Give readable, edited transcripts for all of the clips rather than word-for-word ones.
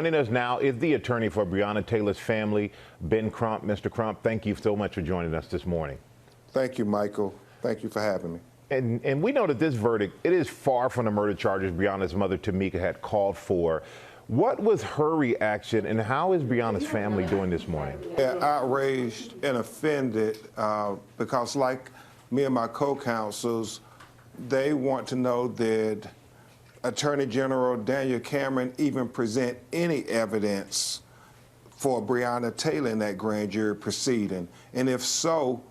Joining us now is the attorney for Breonna Taylor's family, Ben Crump. Mr. Crump, thank you so much for joining us this morning. Thank you, Michael. Thank you for having me. And we know that this verdict, it is far from the murder charges Breonna's mother, Tamika, had called for. What was her reaction, and how is Breonna's family doing this morning? Yeah, outraged and offended because, like me and my co-counsels, they want to know, did Attorney General Daniel Cameron even present any evidence for Breonna Taylor in that grand jury proceeding? And if so,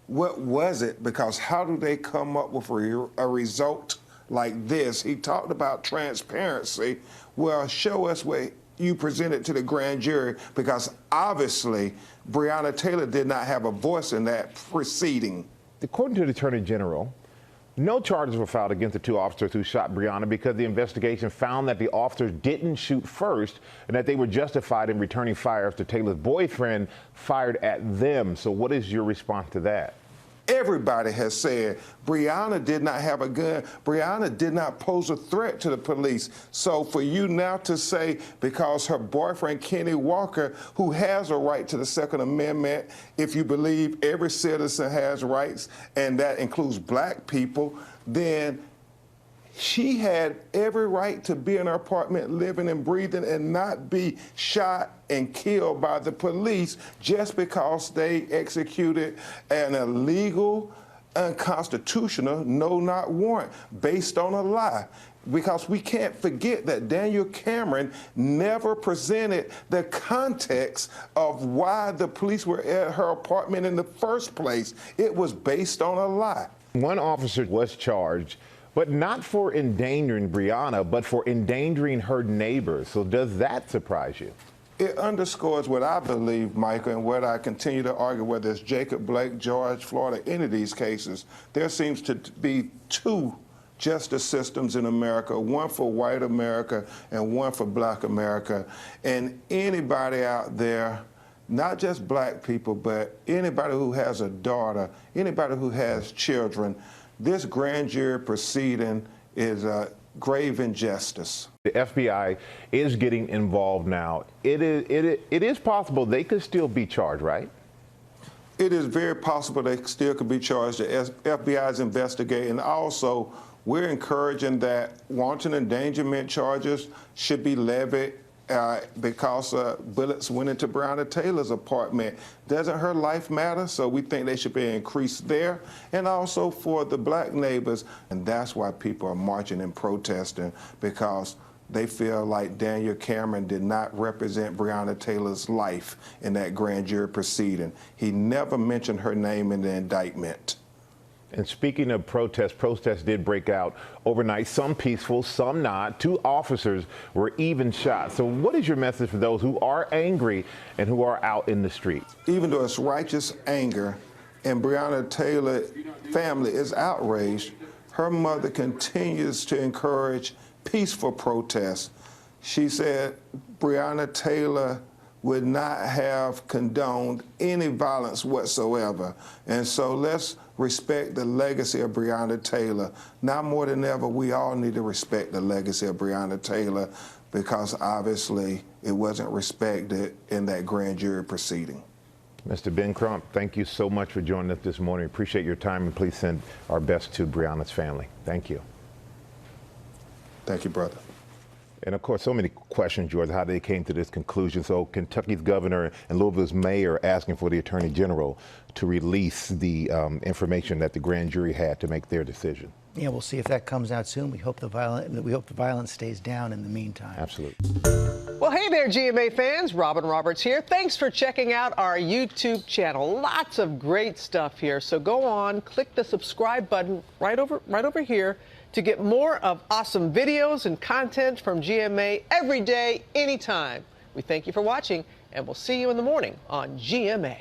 what was it? Because how do they come up with a result like this? He talked about transparency. Well, show us what you presented to the grand jury, because obviously Breonna Taylor did not have a voice in that proceeding. According to the Attorney General, no charges were filed against the two officers who shot Breonna because the investigation found that the officers didn't shoot first and that they were justified in returning fire after Taylor's boyfriend fired at them. So what is your response to that? Everybody has said Breonna did not have a gun. Breonna did not pose a threat to the police. So for you now to say, because her boyfriend, Kenny Walker, who has a right to the Second Amendment, if you believe every citizen has rights, and that includes black people, then she had every right to be in her apartment living and breathing and not be shot and killed by the police just because they executed an illegal, unconstitutional no-knock warrant based on a lie. Because we can't forget that Daniel Cameron never presented the context of why the police were at her apartment in the first place. It was based on a lie. One officer was charged, but not for endangering Breonna, but for endangering her neighbors. So does that surprise you? It underscores what I believe, Michael, and what I continue to argue, whether it's Jacob Blake, George Floyd, or any of these cases. There seems to be two justice systems in America, one for white America and one for black America. And anybody out there, not just black people, but anybody who has a daughter, anybody who has children, this grand jury proceeding is a grave injustice. The FBI is getting involved now. It is possible they could still be charged, right? It is very possible they still could be charged. The FBI is investigating. Also, we're encouraging that wanton endangerment charges should be levied because bullets went into Breonna Taylor's apartment. Doesn't her life matter? So we think they should be increased there. And also for the black neighbors. And that's why people are marching and protesting, because they feel like Daniel Cameron did not represent Breonna Taylor's life in that grand jury proceeding. He never mentioned her name in the indictment. And speaking of protests did break out overnight, some peaceful, some not. Two officers were even shot. So what is your message for those who are angry and who are out in the streets? Even though it's righteous anger and Breonna Taylor family is outraged, her mother continues to encourage peaceful protests. She said Breonna Taylor would not have condoned any violence whatsoever. And so let's respect the legacy of Breonna Taylor. Now more than ever, we all need to respect the legacy of Breonna Taylor, because obviously it wasn't respected in that grand jury proceeding. Mr. Ben Crump, thank you so much for joining us this morning. Appreciate your time, and please send our best to Breonna's family. Thank you. Thank you, brother. And of course, so many questions, George, how they came to this conclusion. So Kentucky's governor and Louisville's mayor asking for the attorney general to release the information that the grand jury had to make their decision. Yeah, we'll see if that comes out soon. We hope the violence stays down in the meantime. Absolutely. Well, hey there, GMA fans. Robin Roberts here. Thanks for checking out our YouTube channel. Lots of great stuff here. So go on, click the subscribe button right over here to get more of awesome videos and content from GMA every day, anytime. We thank you for watching, and we'll see you in the morning on GMA.